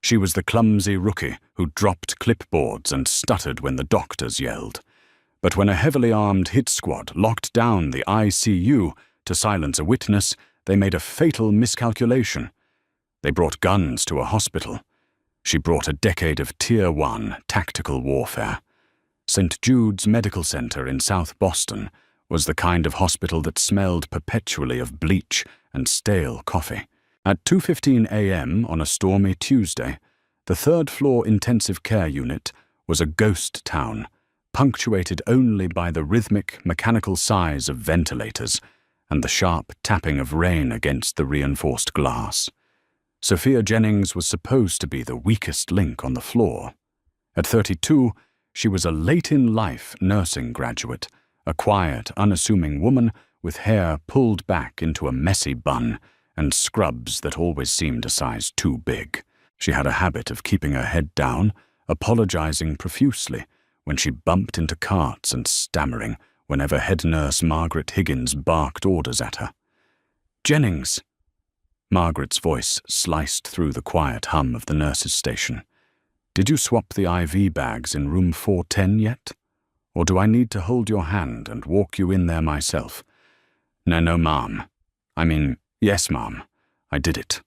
She was the clumsy rookie who dropped clipboards and stuttered when the doctors yelled. But when a heavily armed hit squad locked down the ICU to silence a witness, they made a fatal miscalculation. They brought guns to a hospital. She brought a decade of Tier 1 tactical warfare. St. Jude's Medical Center in South Boston was the kind of hospital that smelled perpetually of bleach and stale coffee. At 2:15 a.m. on a stormy Tuesday, the third-floor intensive care unit was a ghost town, punctuated only by the rhythmic, mechanical sighs of ventilators and the sharp tapping of rain against the reinforced glass. Sophia Jennings was supposed to be the weakest link on the floor. At 32, she was a late-in-life nursing graduate, a quiet, unassuming woman with hair pulled back into a messy bun and scrubs that always seemed a size too big. She had a habit of keeping her head down, apologizing profusely when she bumped into carts and stammering whenever head nurse Margaret Higgins barked orders at her. "Jennings!" Margaret's voice sliced through the quiet hum of the nurse's station. "Did you swap the IV bags in room 410 yet? Or do I need to hold your hand and walk you in there myself?" No, ma'am. Yes, ma'am. I did it,"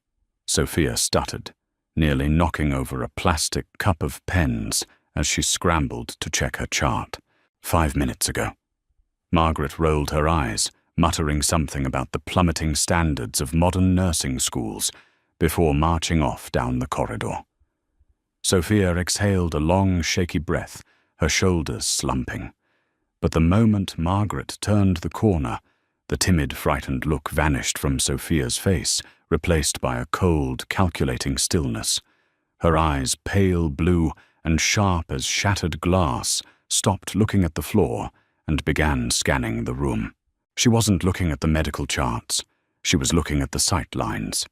Sophia stuttered, nearly knocking over a plastic cup of pens as she scrambled to check her chart. 5 minutes ago." Margaret rolled her eyes, muttering something about the plummeting standards of modern nursing schools before marching off down the corridor. Sophia exhaled a long, shaky breath, her shoulders slumping. But the moment Margaret turned the corner, the timid, frightened look vanished from Sophia's face, replaced by a cold, calculating stillness. Her eyes, pale blue and sharp as shattered glass, stopped looking at the floor and began scanning the room. She wasn't looking at the medical charts. She was looking at the sight lines.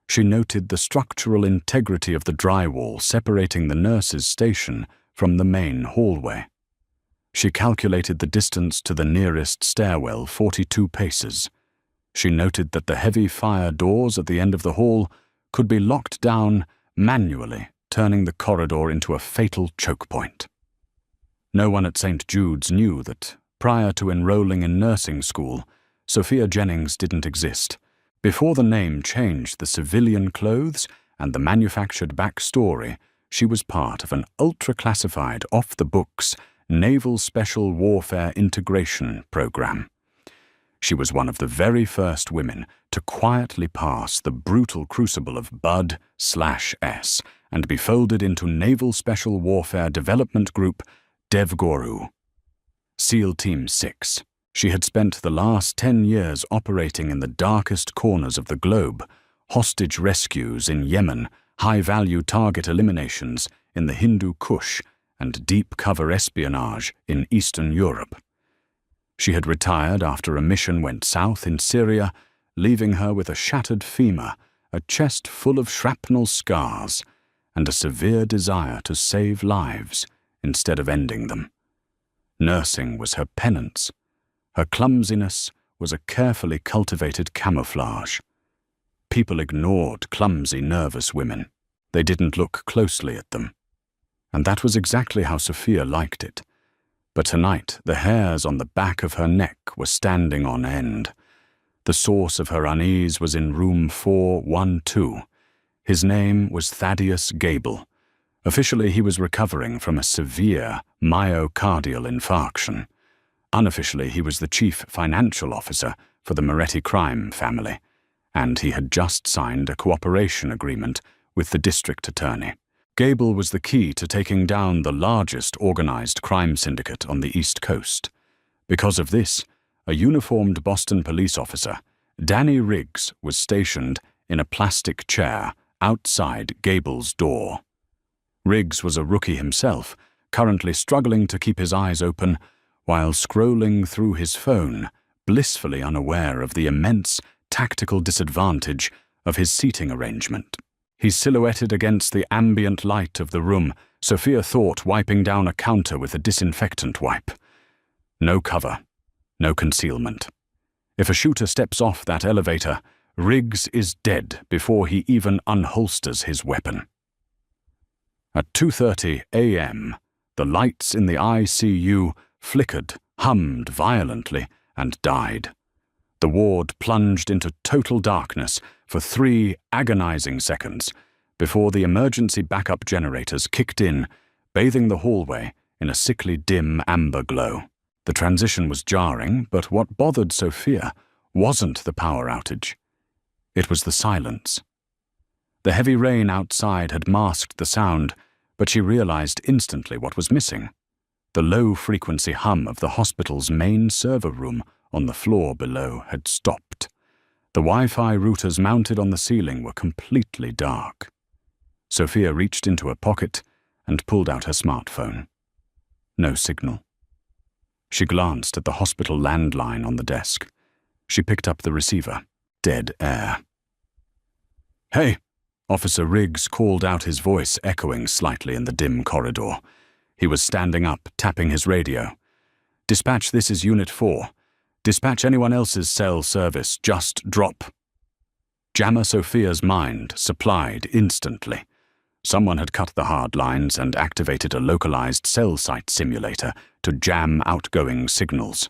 She noted the structural integrity of the drywall separating the nurse's station from the main hallway. She calculated the distance to the nearest stairwell, 42 paces. She noted that the heavy fire doors at the end of the hall could be locked down manually, turning the corridor into a fatal choke point. No one at St. Jude's knew that, prior to enrolling in nursing school, Sophia Jennings didn't exist. Before the name changed the civilian clothes and the manufactured backstory, she was part of an ultra-classified, off-the-books, Naval Special Warfare Integration Program. She was one of the very first women to quietly pass the brutal crucible of Bud/S and be folded into Naval Special Warfare Development Group DevGoru. SEAL Team 6. She had spent the last 10 years operating in the darkest corners of the globe, hostage rescues in Yemen, high-value target eliminations in the Hindu Kush, and deep-cover espionage in Eastern Europe. She had retired after a mission went south in Syria, leaving her with a shattered femur, a chest full of shrapnel scars, and a severe desire to save lives instead of ending them. Nursing was her penance. Her clumsiness was a carefully cultivated camouflage. People ignored clumsy, nervous women. They didn't look closely at them. And that was exactly how Sophia liked it. But tonight, the hairs on the back of her neck were standing on end. The source of her unease was in room 412. His name was Thaddeus Gable. Officially, he was recovering from a severe myocardial infarction. Unofficially, he was the chief financial officer for the Moretti crime family, and he had just signed a cooperation agreement with the district attorney. Gable was the key to taking down the largest organized crime syndicate on the East Coast. Because of this, a uniformed Boston police officer, Danny Riggs, was stationed in a plastic chair outside Gable's door. Riggs was a rookie himself, currently struggling to keep his eyes open while scrolling through his phone, blissfully unaware of the immense tactical disadvantage of his seating arrangement. He silhouetted against the ambient light of the room, Sophia thought wiping down a counter with a disinfectant wipe. No cover, no concealment. If a shooter steps off that elevator, Riggs is dead before he even unholsters his weapon. At 2:30 a.m., the lights in the ICU flickered, hummed violently, and died. The ward plunged into total darkness for 3 agonizing seconds before the emergency backup generators kicked in, bathing the hallway in a sickly dim amber glow. The transition was jarring, but what bothered Sophia wasn't the power outage. It was the silence. The heavy rain outside had masked the sound, but she realized instantly what was missing. The low-frequency hum of the hospital's main server room on the floor below had stopped. The Wi-Fi routers mounted on the ceiling were completely dark. Sophia reached into her pocket and pulled out her smartphone. No signal. She glanced at the hospital landline on the desk. She picked up the receiver. Dead air. "Hey!" Officer Riggs called out, his voice echoing slightly in the dim corridor. He was standing up, tapping his radio. "Dispatch, this is Unit 4. Dispatch anyone else's cell service. Just drop." Jammer Sophia's mind supplied instantly. Someone had cut the hard lines and activated a localized cell site simulator to jam outgoing signals.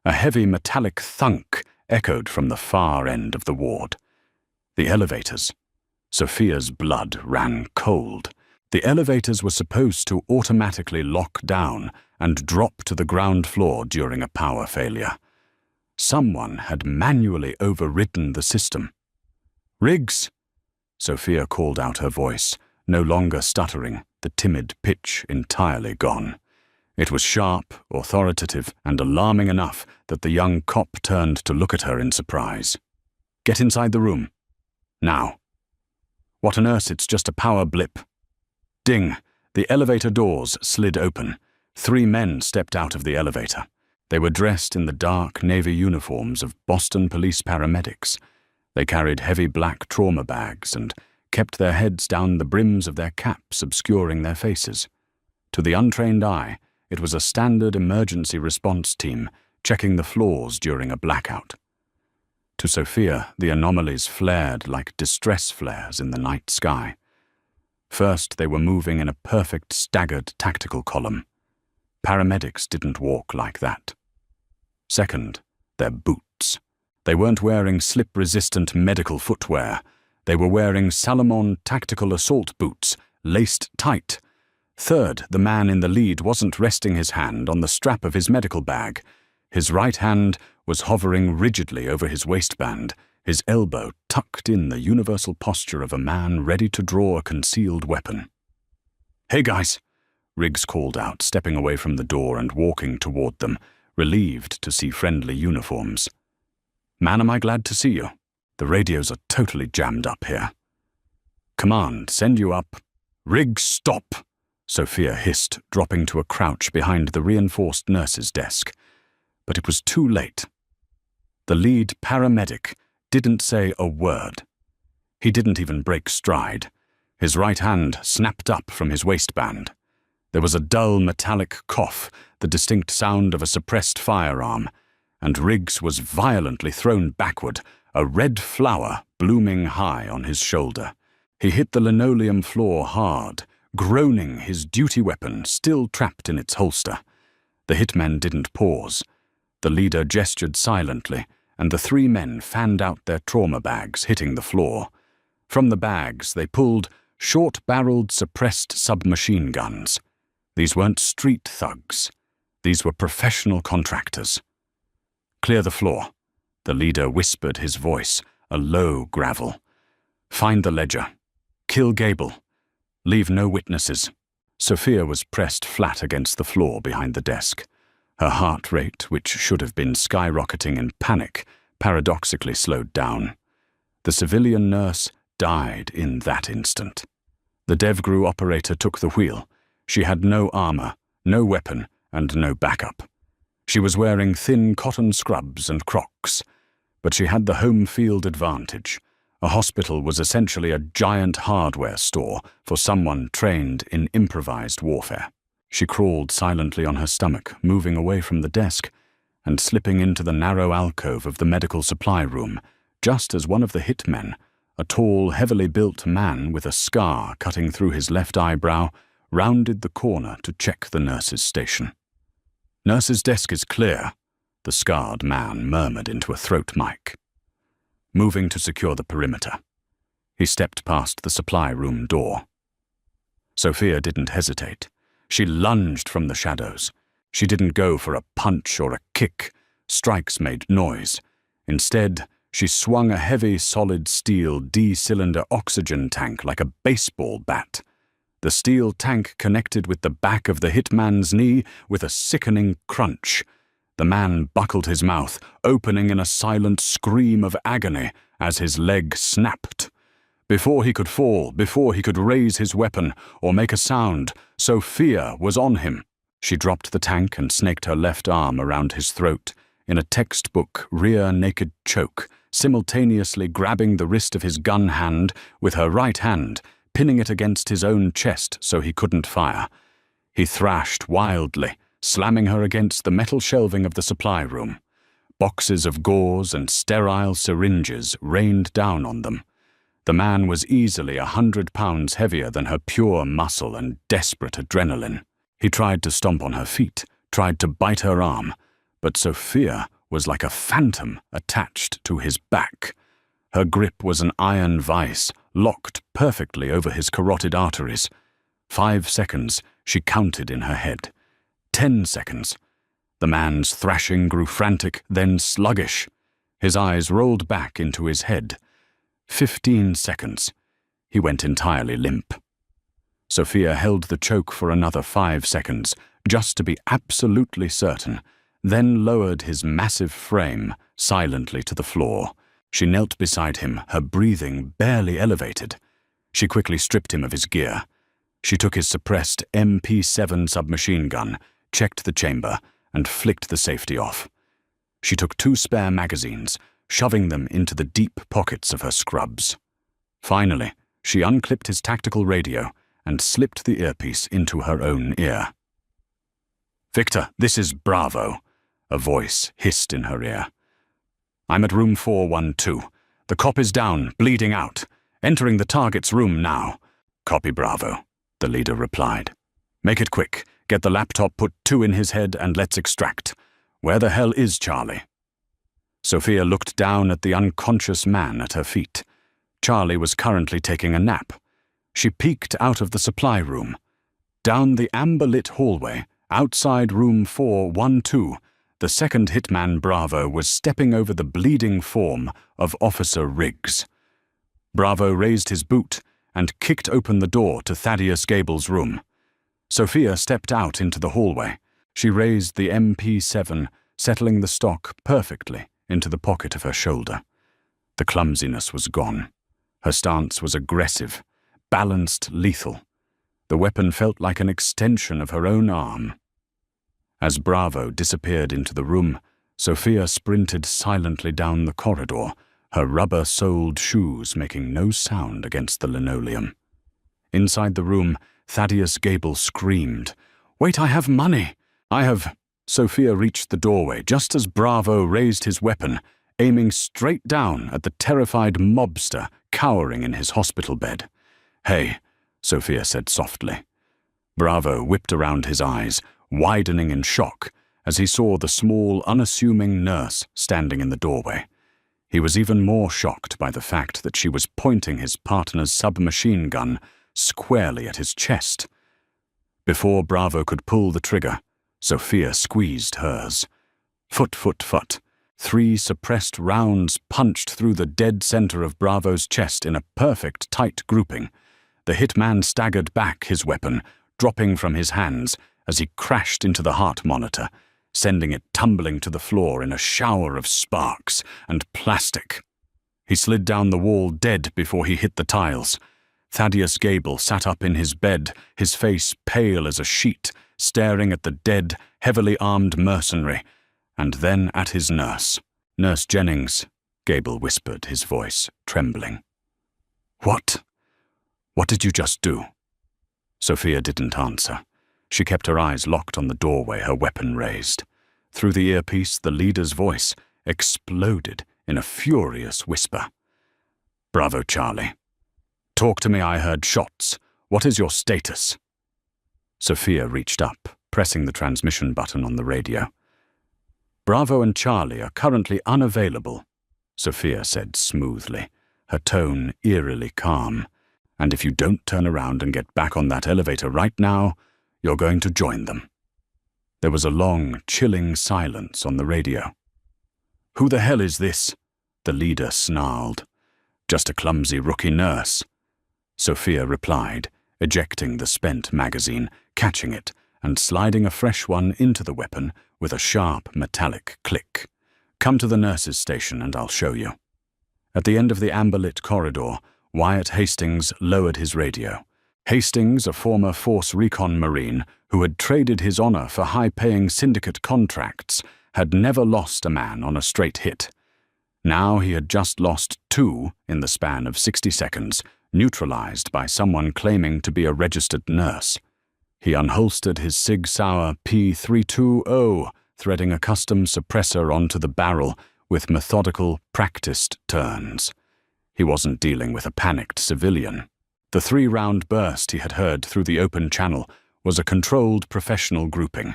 A heavy metallic thunk echoed from the far end of the ward. The elevators. Sophia's blood ran cold. The elevators were supposed to automatically lock down and drop to the ground floor during a power failure. Someone had manually overridden the system. "Riggs!" Sophia called out, her voice no longer stuttering, the timid pitch entirely gone. It was sharp, authoritative, and alarming enough that the young cop turned to look at her in surprise. "Get inside the room. Now." "What on earth? It's just a power blip." Ding! The elevator doors slid open. 3 men stepped out of the elevator. They were dressed in the dark navy uniforms of Boston police paramedics. They carried heavy black trauma bags and kept their heads down the brims of their caps, obscuring their faces. To the untrained eye, it was a standard emergency response team checking the floors during a blackout. To Sophia, the anomalies flared like distress flares in the night sky. First, they were moving in a perfect staggered tactical column. Paramedics didn't walk like that. Second, their boots. They weren't wearing slip-resistant medical footwear. They were wearing Salomon tactical assault boots, laced tight. Third, the man in the lead wasn't resting his hand on the strap of his medical bag. His right hand was hovering rigidly over his waistband, his elbow tucked in the universal posture of a man ready to draw a concealed weapon. "Hey guys," Riggs called out, stepping away from the door and walking toward them, relieved to see friendly uniforms. "Man, am I glad to see you. The radios are totally jammed up here." "Command, send you up." "Riggs, stop!" Sophia hissed, dropping to a crouch behind the reinforced nurse's desk. But it was too late. The lead paramedic didn't say a word. He didn't even break stride. His right hand snapped up from his waistband. There was a dull metallic cough, the distinct sound of a suppressed firearm, and Riggs was violently thrown backward, a red flower blooming high on his shoulder. He hit the linoleum floor hard, groaning, his duty weapon still trapped in its holster. The hitmen didn't pause. The leader gestured silently, and the 3 men fanned out their trauma bags, hitting the floor. From the bags, they pulled short-barreled suppressed submachine guns. These weren't street thugs. These were professional contractors. "Clear the floor," the leader whispered, his voice a low gravel. "Find the ledger. Kill Gable. Leave no witnesses." Sophia was pressed flat against the floor behind the desk. Her heart rate, which should have been skyrocketing in panic, paradoxically slowed down. The civilian nurse died in that instant. The DevGru operator took the wheel. She had no armor, no weapon, and no backup. She was wearing thin cotton scrubs and Crocs, but she had the home field advantage. A hospital was essentially a giant hardware store for someone trained in improvised warfare. She crawled silently on her stomach, moving away from the desk and slipping into the narrow alcove of the medical supply room, just as one of the hitmen, A tall, heavily built man with a scar cutting through his left eyebrow rounded the corner to check the nurse's station. "Nurse's desk is clear," the scarred man murmured into a throat mic. Moving to secure the perimeter, he stepped past the supply room door. Sophia didn't hesitate. She lunged from the shadows. She didn't go for a punch or a kick. Strikes made noise. Instead, she swung a heavy, solid steel D-cylinder oxygen tank like a baseball bat. The steel tank connected with the back of the hitman's knee with a sickening crunch. The man buckled his mouth, opening in a silent scream of agony as his leg snapped. Before he could fall, before he could raise his weapon or make a sound, Sophia was on him. She dropped the tank and snaked her left arm around his throat in a textbook rear naked choke, simultaneously grabbing the wrist of his gun hand with her right hand, pinning it against his own chest so he couldn't fire. He thrashed wildly, slamming her against the metal shelving of the supply room. Boxes of gauze and sterile syringes rained down on them. The man was easily 100 pounds heavier than her pure muscle and desperate adrenaline. He tried to stomp on her feet, tried to bite her arm, but Sophia was like a phantom attached to his back. Her grip was an iron vice, locked perfectly over his carotid arteries. 5 seconds, she counted in her head. 10 seconds. The man's thrashing grew frantic, then sluggish. His eyes rolled back into his head. 15 seconds. He went entirely limp. Sophia held the choke for another 5 seconds, just to be absolutely certain, then lowered his massive frame silently to the floor. She knelt beside him, her breathing barely elevated. She quickly stripped him of his gear. She took his suppressed MP7 submachine gun, checked the chamber, and flicked the safety off. She took 2 spare magazines, shoving them into the deep pockets of her scrubs. Finally, she unclipped his tactical radio and slipped the earpiece into her own ear. "Victor, this is Bravo," a voice hissed in her ear. "I'm at room 412. The cop is down, bleeding out. Entering the target's room now." "Copy, Bravo," the leader replied. "Make it quick. Get the laptop, put 2 in his head, and let's extract. Where the hell is Charlie?" Sophia looked down at the unconscious man at her feet. Charlie was currently taking a nap. She peeked out of the supply room. Down the amber-lit hallway, outside room 412, the second hitman Bravo was stepping over the bleeding form of Officer Riggs. Bravo raised his boot and kicked open the door to Thaddeus Gable's room. Sophia stepped out into the hallway. She raised the MP7, settling the stock perfectly into the pocket of her shoulder. The clumsiness was gone. Her stance was aggressive, balanced, lethal. The weapon felt like an extension of her own arm. As Bravo disappeared into the room, Sophia sprinted silently down the corridor, her rubber-soled shoes making no sound against the linoleum. Inside the room, Thaddeus Gable screamed, "Wait, I have money! I have—" Sophia reached the doorway just as Bravo raised his weapon, aiming straight down at the terrified mobster cowering in his hospital bed. "Hey," Sophia said softly. Bravo whipped around his eyes, widening in shock, as he saw the small, unassuming nurse standing in the doorway. He was even more shocked by the fact that she was pointing his partner's submachine gun squarely at his chest. Before Bravo could pull the trigger, Sophia squeezed hers. Foot, foot, foot. 3 suppressed rounds punched through the dead center of Bravo's chest in a perfect tight grouping. The hitman staggered back his weapon, dropping from his hands as he crashed into the heart monitor, sending it tumbling to the floor in a shower of sparks and plastic. He slid down the wall dead before he hit the tiles. Thaddeus Gable sat up in his bed, his face pale as a sheet, staring at the dead, heavily armed mercenary, and then at his nurse. "Nurse Jennings," Gable whispered, his voice trembling. "What? What did you just do?" Sophia didn't answer. She kept her eyes locked on the doorway, her weapon raised. Through the earpiece, the leader's voice exploded in a furious whisper. Bravo, Charlie. Talk to me, I heard shots. What is your status? Sophia reached up, pressing the transmission button on the radio. Bravo and Charlie are currently unavailable, Sophia said smoothly, her tone eerily calm. And if you don't turn around and get back on that elevator right now, you're going to join them. There was a long, chilling silence on the radio. Who the hell is this? The leader snarled. Just a clumsy rookie nurse, Sophia replied, ejecting the spent magazine, catching it, and sliding a fresh one into the weapon with a sharp metallic click. Come to the nurses' station and I'll show you. At the end of the amber-lit corridor, Wyatt Hastings lowered his radio. Hastings, a former Force Recon Marine who had traded his honor for high-paying syndicate contracts, had never lost a man on a straight hit. Now he had just lost 2 in the span of 60 seconds, neutralized by someone claiming to be a registered nurse. He unholstered his Sig Sauer P320, threading a custom suppressor onto the barrel with methodical, practiced turns. He wasn't dealing with a panicked civilian. The 3-round burst he had heard through the open channel was a controlled professional grouping.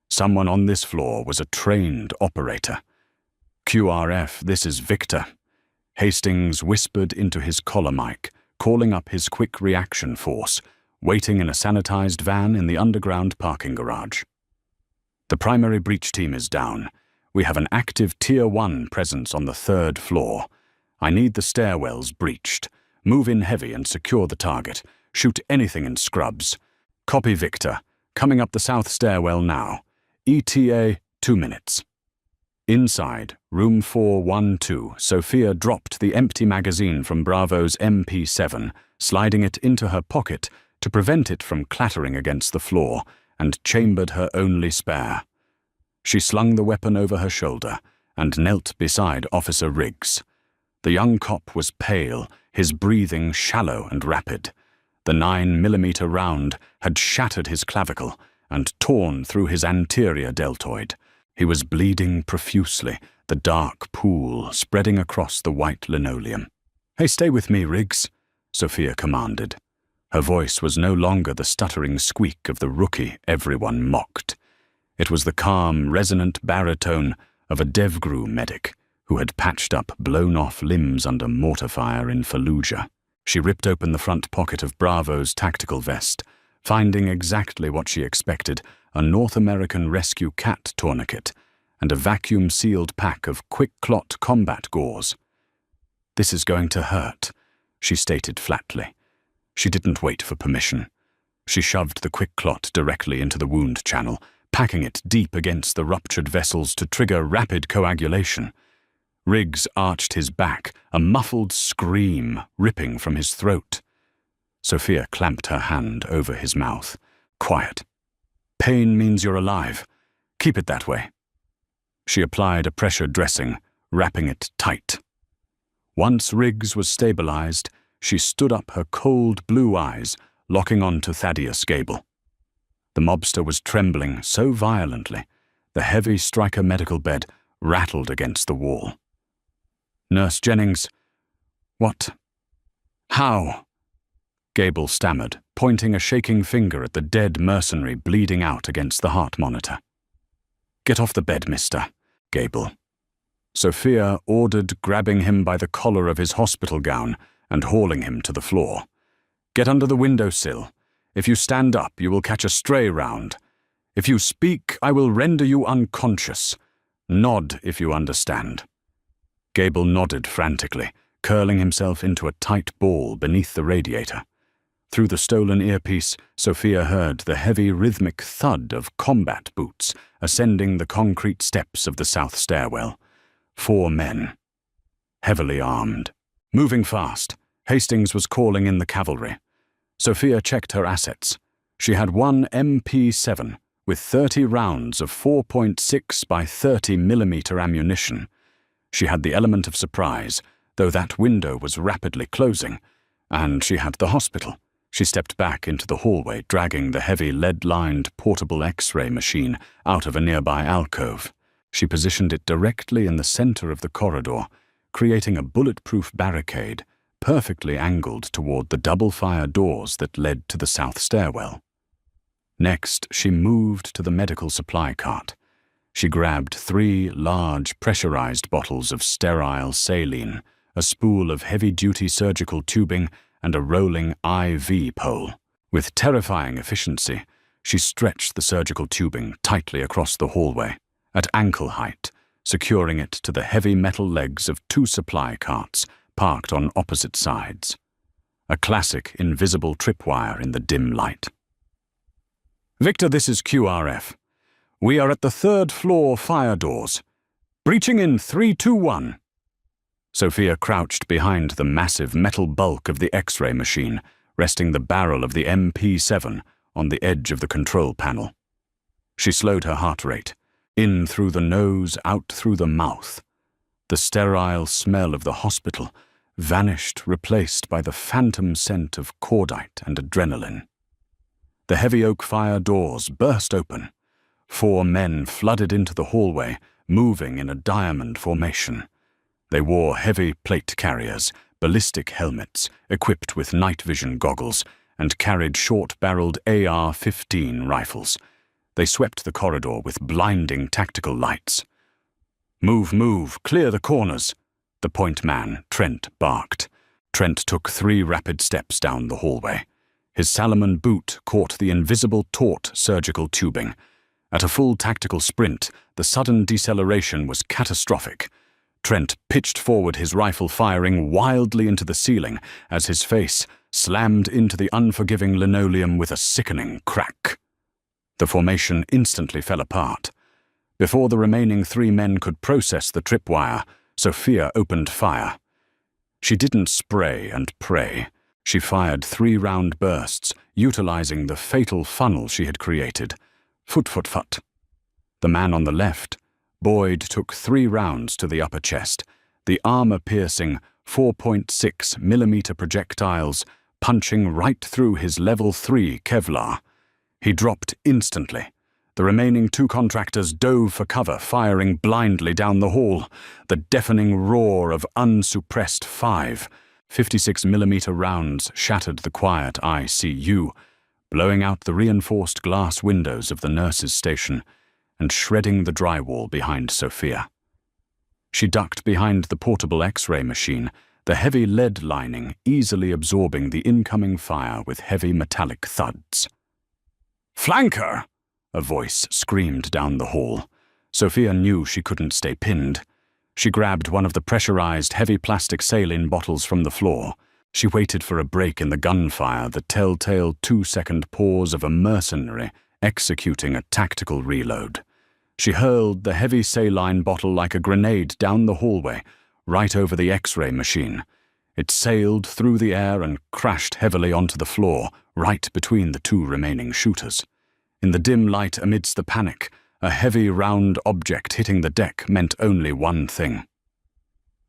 Someone on this floor was a trained operator. QRF, this is Victor. Hastings whispered into his collar mic, calling up his quick reaction force, waiting in a sanitized van in the underground parking garage. The primary breach team is down. We have an active Tier 1 presence on the 3rd floor. I need the stairwells breached. Move in heavy and secure the target. Shoot anything in scrubs. Copy, Victor. Coming up the south stairwell now. ETA 2 minutes. Inside, room 412, Sophia dropped the empty magazine from Bravo's MP7, sliding it into her pocket to prevent it from clattering against the floor, and chambered her only spare. She slung the weapon over her shoulder and knelt beside Officer Riggs. The young cop was pale, his breathing shallow and rapid. The 9mm round had shattered his clavicle and torn through his anterior deltoid. He was bleeding profusely, the dark pool spreading across the white linoleum. "Hey, stay with me, Riggs," Sophia commanded. Her voice was no longer the stuttering squeak of the rookie everyone mocked. It was the calm, resonant baritone of a DevGru medic who had patched up blown-off limbs under mortar fire in Fallujah. She ripped open the front pocket of Bravo's tactical vest, finding exactly what she expected, a North American Rescue Cat tourniquet and a vacuum-sealed pack of quick-clot combat gauze. "This is going to hurt," she stated flatly. She didn't wait for permission. She shoved the quick-clot directly into the wound channel, packing it deep against the ruptured vessels to trigger rapid coagulation. Riggs arched his back, a muffled scream ripping from his throat. Sophia clamped her hand over his mouth. "Quiet. Pain means you're alive. Keep it that way." She applied a pressure dressing, wrapping it tight. Once Riggs was stabilized, she stood up, her cold blue eyes locking on to Thaddeus Gable. The mobster was trembling so violently, the heavy Stryker medical bed rattled against the wall. "Nurse Jennings, what? How?" Gable stammered, pointing a shaking finger at the dead mercenary bleeding out against the heart monitor. "Get off the bed, mister," Gable. Sophia ordered, grabbing him by the collar of his hospital gown and hauling him to the floor. "Get under the windowsill. If you stand up, you will catch a stray round. If you speak, I will render you unconscious. Nod if you understand." Gable nodded frantically, curling himself into a tight ball beneath the radiator. Through the stolen earpiece, Sophia heard the heavy rhythmic thud of combat boots ascending the concrete steps of the south stairwell. 4 men, heavily armed. Moving fast, Hastings was calling in the cavalry. Sophia checked her assets. She had one MP7 with 30 rounds of 4.6 by 30mm ammunition. She had the element of surprise, though that window was rapidly closing, and she had the hospital. She stepped back into the hallway, dragging the heavy lead-lined portable X-ray machine out of a nearby alcove. She positioned it directly in the center of the corridor, creating a bulletproof barricade perfectly angled toward the double-fire doors that led to the south stairwell. Next, she moved to the medical supply cart. She grabbed 3 large pressurized bottles of sterile saline, a spool of heavy-duty surgical tubing, and a rolling IV pole. With terrifying efficiency, she stretched the surgical tubing tightly across the hallway, at ankle height, securing it to the heavy metal legs of 2 supply carts parked on opposite sides. A classic invisible tripwire in the dim light. "Victor, this is QRF. We are at the 3rd floor fire doors. Breaching in 3, 2, 1. Sophia crouched behind the massive metal bulk of the X-ray machine, resting the barrel of the MP7 on the edge of the control panel. She slowed her heart rate. In through the nose, out through the mouth. The sterile smell of the hospital vanished, replaced by the phantom scent of cordite and adrenaline. The heavy oak fire doors burst open. 4 men flooded into the hallway, moving in a diamond formation. They wore heavy plate carriers, ballistic helmets, equipped with night vision goggles, and carried short-barreled AR-15 rifles. They swept the corridor with blinding tactical lights. "Move, move, clear the corners," the point man, Trent, barked. Trent took 3 rapid steps down the hallway. His Salomon boot caught the invisible taut surgical tubing. At a full tactical sprint, the sudden deceleration was catastrophic. Trent pitched forward, his rifle firing wildly into the ceiling as his face slammed into the unforgiving linoleum with a sickening crack. The formation instantly fell apart. Before the remaining 3 men could process the tripwire, Sophia opened fire. She didn't spray and pray. She fired 3-round bursts, utilizing the fatal funnel she had created. Foot, foot, foot. The man on the left, Boyd, took 3 rounds to the upper chest, the armor-piercing 4.6mm projectiles punching right through his level 3 Kevlar. He dropped instantly. The remaining 2 contractors dove for cover, firing blindly down the hall. The deafening roar of unsuppressed 56mm rounds shattered the quiet ICU, blowing out the reinforced glass windows of the nurses' station and shredding the drywall behind Sophia. She ducked behind the portable X-ray machine, the heavy lead lining easily absorbing the incoming fire with heavy metallic thuds. "Flanker!" a voice screamed down the hall. Sophia knew she couldn't stay pinned. She grabbed one of the pressurized heavy plastic saline bottles from the floor. She waited for a break in the gunfire, the telltale 2-second pause of a mercenary executing a tactical reload. She hurled the heavy saline bottle like a grenade down the hallway, right over the X-ray machine. It sailed through the air and crashed heavily onto the floor, right between the 2 remaining shooters. In the dim light amidst the panic, a heavy round object hitting the deck meant only one thing.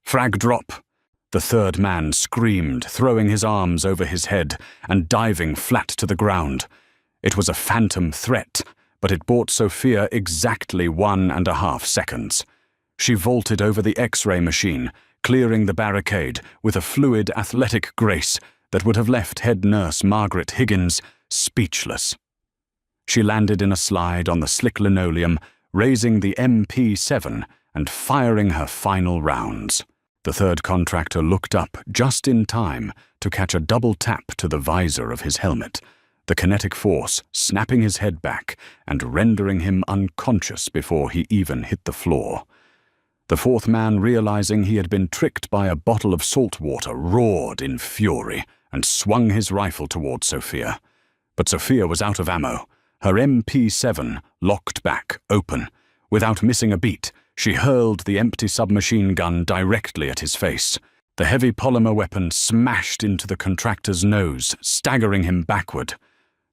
"Frag drop!" The 3rd man screamed, throwing his arms over his head and diving flat to the ground. It was a phantom threat, but it bought Sophia exactly 1.5 seconds. She vaulted over the X-ray machine, clearing the barricade with a fluid, athletic grace that would have left head nurse Margaret Higgins speechless. She landed in a slide on the slick linoleum, raising the MP7 and firing her final rounds. The 3rd contractor looked up just in time to catch a double tap to the visor of his helmet, the kinetic force snapping his head back and rendering him unconscious before he even hit the floor. The 4th man, realizing he had been tricked by a bottle of salt water, roared in fury and swung his rifle toward Sophia. But Sophia was out of ammo. Her MP7 locked back, open. Without missing a beat, she hurled the empty submachine gun directly at his face. The heavy polymer weapon smashed into the contractor's nose, staggering him backward.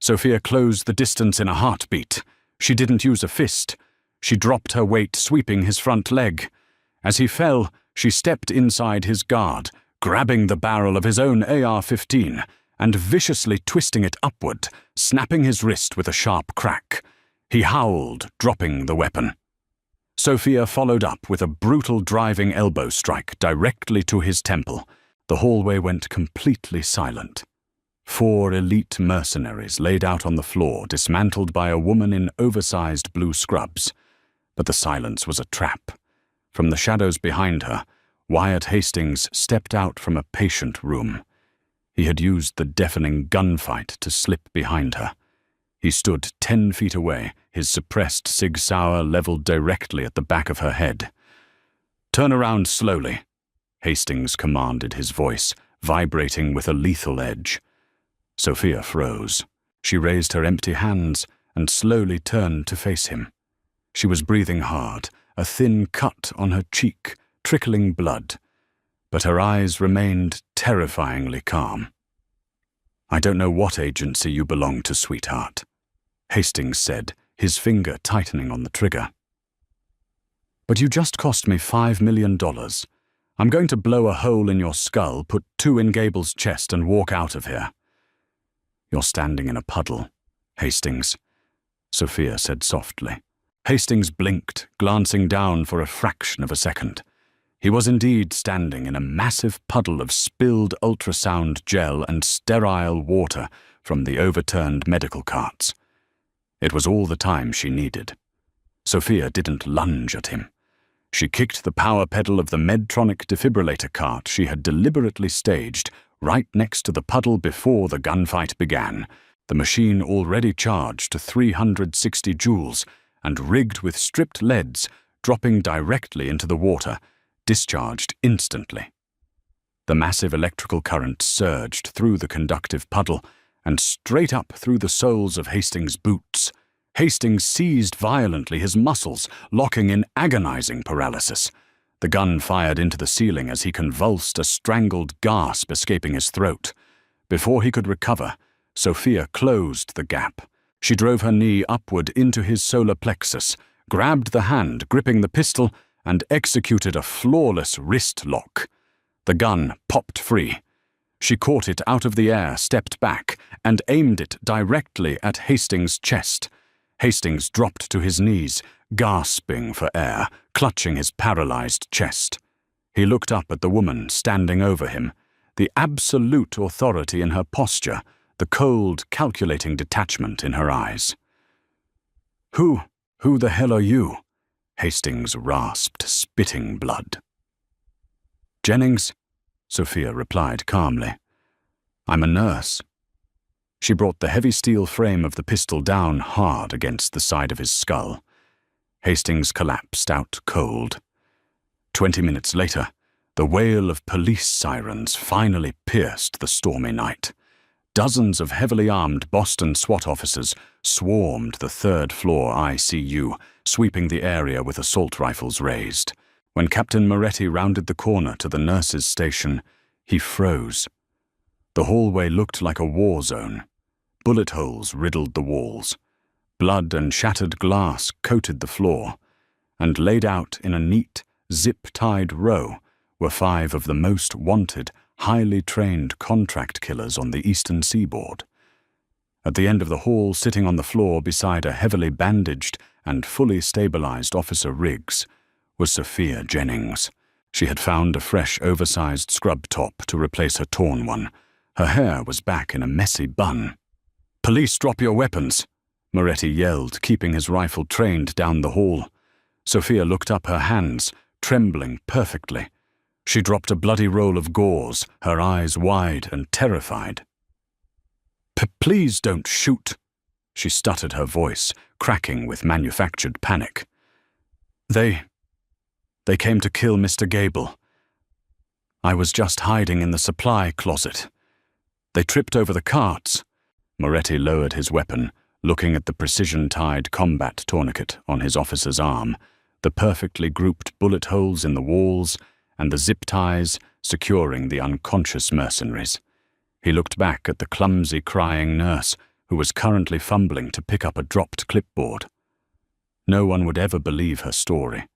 Sophia closed the distance in a heartbeat. She didn't use a fist. She dropped her weight, sweeping his front leg. As he fell, she stepped inside his guard, grabbing the barrel of his own AR-15 and viciously twisting it upward, snapping his wrist with a sharp crack. He howled, dropping the weapon. Sophia followed up with a brutal driving elbow strike directly to his temple. The hallway went completely silent. 4 elite mercenaries laid out on the floor, dismantled by a woman in oversized blue scrubs. But the silence was a trap. From the shadows behind her, Wyatt Hastings stepped out from a patient room. He had used the deafening gunfight to slip behind her. He stood 10 feet away, his suppressed Sig Sauer leveled directly at the back of her head. "Turn around slowly," Hastings commanded, his voice vibrating with a lethal edge. Sophia froze. She raised her empty hands and slowly turned to face him. She was breathing hard, a thin cut on her cheek, trickling blood. But her eyes remained terrifyingly calm. "I don't know what agency you belong to, sweetheart," Hastings said, his finger tightening on the trigger. "But you just cost me $5 million. I'm going to blow a hole in your skull, put 2 in Gable's chest, and walk out of here." "You're standing in a puddle, Hastings," Sophia said softly. Hastings blinked, glancing down for a fraction of a second. He was indeed standing in a massive puddle of spilled ultrasound gel and sterile water from the overturned medical carts. It was all the time she needed. Sophia didn't lunge at him. She kicked the power pedal of the Medtronic defibrillator cart she had deliberately staged right next to the puddle before the gunfight began, the machine already charged to 360 joules and rigged with stripped leads, dropping directly into the water, discharged instantly. The massive electrical current surged through the conductive puddle and straight up through the soles of Hastings' boots. Hastings seized violently, his muscles locking in agonizing paralysis. The gun fired into the ceiling as he convulsed, a strangled gasp escaping his throat. Before he could recover, Sophia closed the gap. She drove her knee upward into his solar plexus, grabbed the hand gripping the pistol, and executed a flawless wrist lock. The gun popped free. She caught it out of the air, stepped back, and aimed it directly at Hastings' chest. Hastings dropped to his knees, gasping for air, clutching his paralyzed chest. He looked up at the woman standing over him, the absolute authority in her posture, the cold, calculating detachment in her eyes. Who the hell are you?" Hastings rasped, spitting blood. "Jennings," Sophia replied calmly. "I'm a nurse." She brought the heavy steel frame of the pistol down hard against the side of his skull. Hastings collapsed out cold. 20 minutes later, the wail of police sirens finally pierced the stormy night. Dozens of heavily armed Boston SWAT officers swarmed the 3rd-floor ICU, sweeping the area with assault rifles raised. When Captain Moretti rounded the corner to the nurses' station, he froze. The hallway looked like a war zone. Bullet holes riddled the walls. Blood and shattered glass coated the floor, and laid out in a neat, zip-tied row were 5 of the most wanted, highly trained contract killers on the eastern seaboard. At the end of the hall, sitting on the floor beside a heavily bandaged and fully stabilized Officer Riggs, was Sophia Jennings. She had found a fresh, oversized scrub top to replace her torn one. Her hair was back in a messy bun. "Police, drop your weapons," Moretti yelled, keeping his rifle trained down the hall. Sophia looked up, her hands trembling perfectly. She dropped a bloody roll of gauze, her eyes wide and terrified. Please don't shoot," she stuttered, her voice cracking with manufactured panic. They came to kill Mr. Gable. I was just hiding in the supply closet. They tripped over the carts." Moretti lowered his weapon, looking at the precision-tied combat tourniquet on his officer's arm, the perfectly grouped bullet holes in the walls, and the zip ties securing the unconscious mercenaries. He looked back at the clumsy, crying nurse who was currently fumbling to pick up a dropped clipboard. No one would ever believe her story.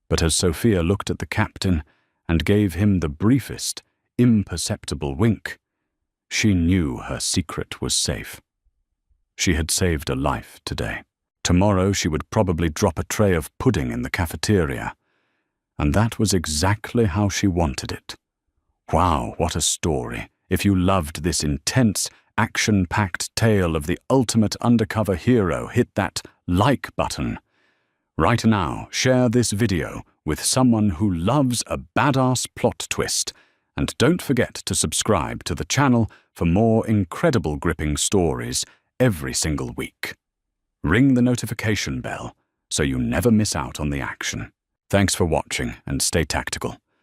But as Sophia looked at the captain and gave him the briefest, imperceptible wink, she knew her secret was safe. She had saved a life today. Tomorrow she would probably drop a tray of pudding in the cafeteria. And that was exactly how she wanted it. Wow, what a story. If you loved this intense, action-packed tale of the ultimate undercover hero, hit that like button. Right now, share this video with someone who loves a badass plot twist. And don't forget to subscribe to the channel for more incredible gripping stories every single week. Ring the notification bell so you never miss out on the action. Thanks for watching and stay tactical.